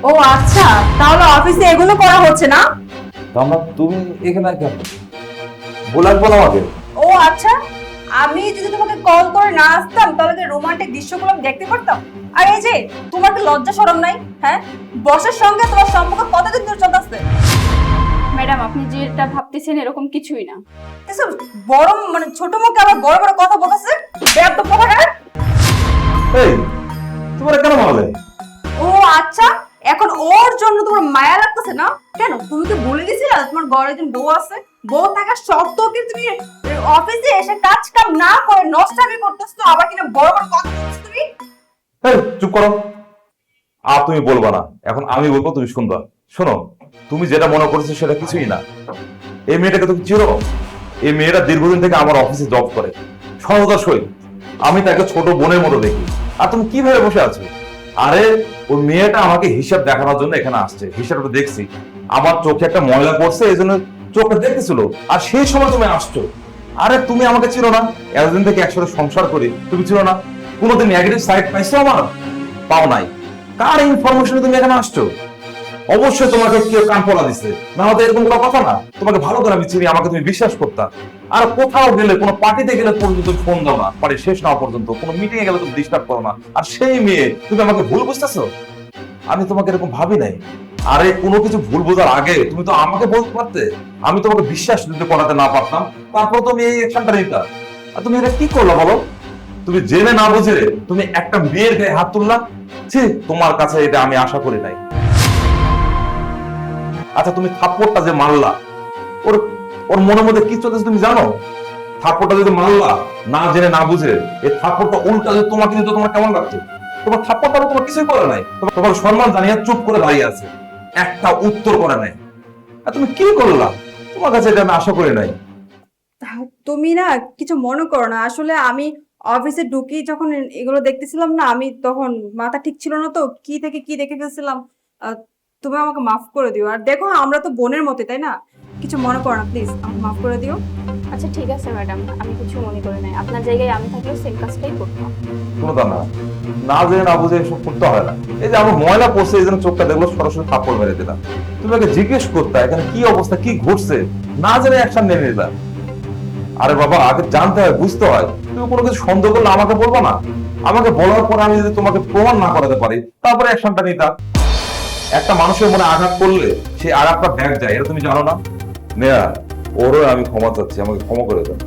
ও আচ্ছা, তাহলে অফিসে এগুলো করা হচ্ছে না? তোমরা তুমি এখানে কেন বলার বলো আমাকে। ও আচ্ছা, আমি যদি তোমাকে কল করে না আসতাম তাহলে কি রোমান্টিক দৃশ্যগুলো আমি দেখতে পারতাম? আর এই যে, তোমার কি লজ্জা শরম নাই? হ্যাঁ, বসের সঙ্গে তোমার সম্পর্ক কতদিন ধরে চলতেছে? ম্যাডাম, আপনি যেটা ভাবতেছেন এরকম কিছুই না। এসব বড় মানে ছোট মুখে আবার বড় বড় কথা বলতেছে, বেয়াদব কোথাকার। এই তোমরা কেন বলে? ও আচ্ছা, এখন ওর জন্য তোমার মায়া লাগতেছে না? কেন, তুমি কি ভুলে গেছিলে তোমার ঘরে একজন বউ আছে? বউ থাকার সত্ত্বেও কি তুমি অফিসে এসে কাজ কাম না করে নষ্টামি করতেছো, আবার কিনা বড় বড় কথা বলছো তুমি? এই চুপ করো। আর তুমি বলবা না, এখন আমি বলবো, তুমি শুনবা। শোনো, তুমি যেটা মনে করছো সেটা কিছুই না। এই মেয়েটাকে তুমি চিনো? এই মেয়েটা দীর্ঘদিন থেকে আমার অফিসে জব করে, সহজা সই। আমি তাকে ছোট বোনের মতো দেখি। আর তুমি কি ভেবে বসে আছো? আরে ওই মেয়েটা আমাকে হিসাব দেখানোর জন্য এখানে আসছে, হিসাবটা দেখছি। আমার চোখে একটা ময়লা পড়ছে, এই জন্য চোখটা দেখতেছিল। আর সেই সময় তুমি আসছো। আরে তুমি আমাকে চিনো না? এতদিন থেকে একসাথে সংসার করি, তুমি চিনো না? কোনোদিন নেগেটিভ সাইড পাইছো আমার? পাও নাই। কার ইনফরমেশনে তুমি এখানে আসছো? অবশ্যই তোমাকে কেউ কান পলা দিচ্ছে, না হলে এরকম কোনো কথা না। তোমাকে ভালো করে আমি চিনি, আমাকে তুমি বিশ্বাস করতা। আর কোথাও গেলে, কোনো পার্টিতে গেলে পর্যন্ত তুমি ফোন দাও না, পার্টি শেষ না হওয়া পর্যন্ত। কোনো মিটিং এ গেলে তুমি ডিস্টার্ব করো না। আর সেই মেয়ে, তুমি আমাকে ভুল বুঝতেছো? আমি তোমাকে এরকম ভাবি নাই। আরে কোনো কিছু ভুল বোঝার আগে তুমি তো আমাকে বলতে পারতে। আমি তোমাকে বিশ্বাস দিতে করাতে না পারতাম, তারপর তুমি এই অ্যাকশনটা নিতা। আর তুমি এটা কি করলা বলো? তুমি জেনে না বুঝে তুমি একটা মেয়ের গায়ে হাত তুললা। ছি, তোমার কাছে এটা আমি আশা করি নাই। আচ্ছা, তুমি থাপ্পড়টা যে মারলা, ওর ওর মনের মধ্যে কি চলতেছে তুমি জানো? থাপ্পড়টা যদি মারলা না জেনে না বুঝে, এই থাপ্পড়টা উল্টা যদি তোমাকে দিত, তোমার কেমন লাগতো? তোমার থাপ্পড়টা তোমার কিছুই করে নাই, তোমার সম্মান জানিয়ে চুপ করে দাঁড়িয়ে আছে, একটা উত্তর করে নাই। আর তুমি কি করলা? তোমার কাছে এটা আমি আশা করি নাই। তুমি না কিছু মনে করো না, আসলে আমি অফিসে ঢুকি যখন এগুলো দেখতেছিলাম না, আমি তখন মাথা ঠিক ছিল না, তো কি থেকে কি দেখে ফেলছিলাম। আহ, তুমি আমাকে মাফ করে দিও। আর দেখো, আমরা তো বোনের মতো, তাই না? কিছু মনে করো না, প্লিজ আমাকে মাফ করে দিও। আচ্ছা ঠিক আছে ম্যাডাম, আমি কিছু মনে করি নাই। আপনার জায়গায় আমি থাকলেও সেম কাজটাই করতাম। কোনো তা না, না জেনে না বুঝে এসব করতে হয় না। এই যে আমার ময়লা পড়ছে, এই জন্য চোখটা দেখলো, সরাসরি থাপ্পড় মেরে দিলাম। তুমি আগে জিজ্ঞেস করতে এখানে কি অবস্থা, কি ঘটছে, না জেনে অ্যাকশন নিয়ে নিলাম। আরে বাবা, আগে জানতে হয়, বুঝতে হয়। তুমি কোনো কিছু সন্দেহ করলে আমাকে বলবো না? আমাকে বলার পরে আমি যদি তোমাকে প্রমাণ না করাতে পারি, তারপরে অ্যাকশনটা নিতা। একটা মানুষের মনে আঘাত করলে সেই আঘাতটা ব্যাগ যায়, এটা তুমি জানো না? নেয়া, ওরও আমি ক্ষমা চাচ্ছি, আমাকে ক্ষমা করে দেন।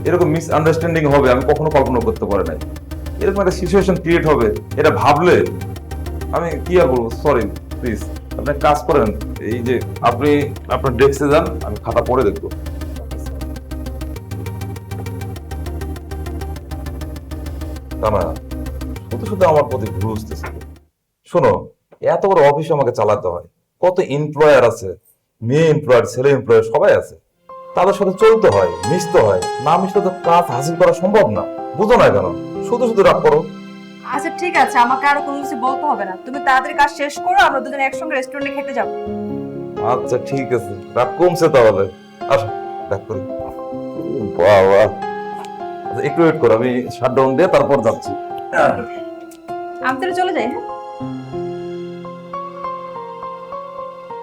এরকম মিস আন্ডারস্ট্যান্ডিং হবে আমি কখনো কল্পনা করতে পারি নাই। এরকম একটা সিচুয়েশন ক্রিয়েট হবে, এটা ভাবলে আমি কি আর বলবো। সরি, প্লিজ আপনি এক কাজ করেন, এই যে আপনি আপনার ডেস্কে যান, আমি খাতা পড়ে দেখবো। তা না, শুধু শুধু আমার প্রতি ভুল বুঝতেছে। শোনো, এত বড় অফিস আমাকে চালাতে হয়, কত এমপ্লয়ার আছে, মেয়ে এমপ্লয়ার, ছেলে এমপ্লয়ার সবাই আছে। তাদের সাথে চলতে হয়, মিশতে হয়, না মিশলে তো কাজ হাসিল করা সম্ভব না। বুঝো না কেন? শুধু শুধু রাগ করো। আচ্ছা ঠিক আছে, আমাকে আরো কোনো কিছু বলতে হবে না, তুমি তাড়াতাড়ি কাজ শেষ করো, আমরা দুজন একসঙ্গে রেস্টুরেন্টে খেতে যাবো। আচ্ছা ঠিক আছে, রাগ কমছে তাহলে। আসো, রাগ করি। বাবা, আচ্ছা একটু ওয়েট করো, আমি শাটডাউন দিয়ে তারপর যাচ্ছি। আমি তাহলে চলে যাই, হ্যাঁ?